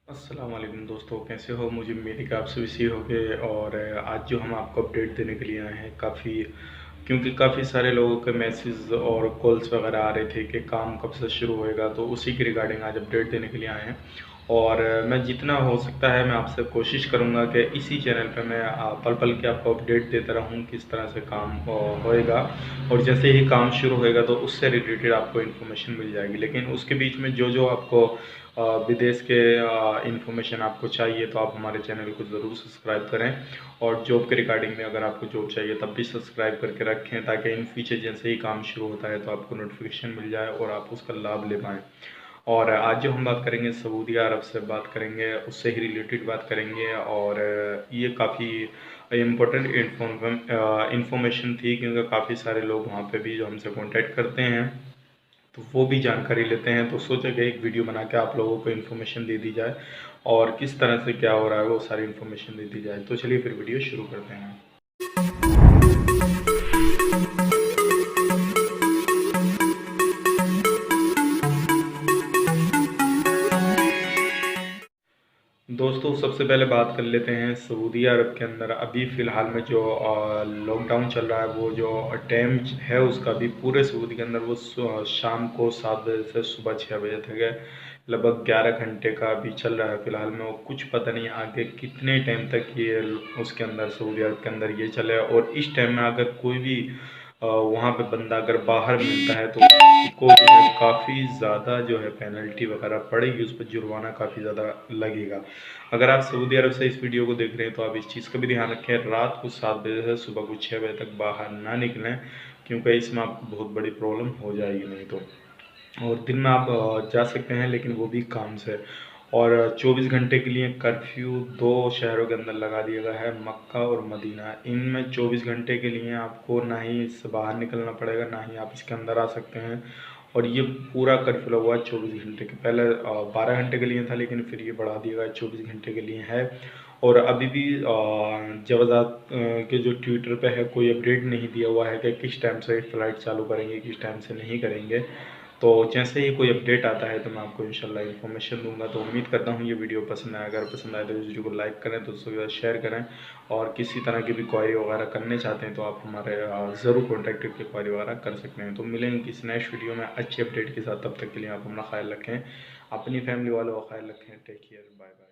अस्सलाम वालेकुम दोस्तों, कैसे हो? मुझे उम्मीद है कि आप सभी सही होंगे। और आज जो हम आपको अपडेट देने के लिए आए हैं क्योंकि काफ़ी सारे लोगों के मैसेज और कॉल्स वगैरह आ रहे थे कि काम कब से शुरू होएगा, तो उसी के रिगार्डिंग आज अपडेट देने के लिए आए हैं। और मैं जितना हो सकता है मैं आपसे कोशिश करूँगा कि इसी चैनल पे मैं पल पल के आपको अपडेट देता रहूँ किस तरह से काम होएगा। और जैसे ही काम शुरू होएगा तो उससे रिलेटेड आपको इन्फॉर्मेशन मिल जाएगी। लेकिन उसके बीच में जो जो आपको विदेश के इन्फॉर्मेशन आपको चाहिए तो आप हमारे चैनल को ज़रूर सब्सक्राइब करें। और जॉब के रिगार्डिंग में अगर आपको जॉब चाहिए तब भी सब्सक्राइब करके रखें, ताकि इन फ्यूचर जैसे ही काम शुरू होता है तो आपको नोटिफिकेशन मिल जाए और आप उसका लाभ ले पाएँ। और आज जो हम बात करेंगे सऊदी अरब से बात करेंगे, उससे ही रिलेटेड बात करेंगे। और ये काफ़ी इम्पोर्टेंट इन्फॉर्मेशन थी, क्योंकि काफ़ी सारे लोग वहाँ पे भी जो हमसे कांटेक्ट करते हैं तो वो भी जानकारी लेते हैं। तो सोचा कि एक वीडियो बना के आप लोगों को इन्फॉर्मेशन दे दी जाए और किस तरह से क्या हो रहा है वो सारी इन्फॉर्मेशन दे दी जाए। तो चलिए फिर वीडियो शुरू करते हैं। दोस्तों, सबसे पहले बात कर लेते हैं सऊदी अरब के अंदर अभी फ़िलहाल में जो लॉकडाउन चल रहा है, वो जो टाइम है उसका भी पूरे सऊदी के अंदर वो शाम को 7 बजे से सुबह 6 बजे तक है। लगभग 11 घंटे का अभी चल रहा है फ़िलहाल में। वो कुछ पता नहीं आगे कितने टाइम तक ये उसके अंदर सऊदी अरब के अंदर ये चले। और इस टाइम में अगर कोई भी वहाँ पे बंदा अगर बाहर मिलता है तो उसको जो है काफ़ी ज़्यादा जो है पेनल्टी वगैरह पड़ेगी, उस पर जुर्माना काफ़ी ज़्यादा लगेगा। अगर आप सऊदी अरब से इस वीडियो को देख रहे हैं तो आप इस चीज़ का भी ध्यान रखें, रात को 7 बजे से सुबह को 6 बजे तक बाहर ना निकलें, क्योंकि इसमें आपको बहुत बड़ी प्रॉब्लम हो जाएगी नहीं तो। और दिन में आप जा सकते हैं, लेकिन वो भी काम से। और 24 घंटे के लिए कर्फ्यू 2 शहरों के अंदर लगा दिया गया है, मक्का और मदीना। इनमें 24 घंटे के लिए आपको ना ही इससे बाहर निकलना पड़ेगा, ना ही आप इसके अंदर आ सकते हैं। और ये पूरा कर्फ्यू लगा हुआ है 24 घंटे के। पहले 12 घंटे के लिए था, लेकिन फिर ये बढ़ा दिया गया 24 घंटे के लिए है। और अभी भी जवाजात के जो ट्विटर पे है कोई अपडेट नहीं दिया हुआ है कि किस टाइम से फ़्लाइट चालू करेंगे, किस टाइम से नहीं करेंगे। तो जैसे ही कोई अपडेट आता है तो मैं आपको इंशाल्लाह इन्फॉर्मेशन दूंगा। तो उम्मीद करता हूँ ये वीडियो पसंद आए। अगर पसंद आए तो इस वीडियो को लाइक करें, तो उसके बाद शेयर करें। और किसी तरह की भी क्वारी वगैरह करने चाहते हैं तो आप हमारे ज़रूर कॉन्टैक्ट करके क्वारी वगैरह कर सकते हैं। तो मिलेंगे किसी नेक्स्ट वीडियो में अच्छी अपडेट के साथ। तब तक के लिए आप अपना ख्याल रखें, अपनी फैमिली वालों का ख्याल रखें। Take care, bye bye.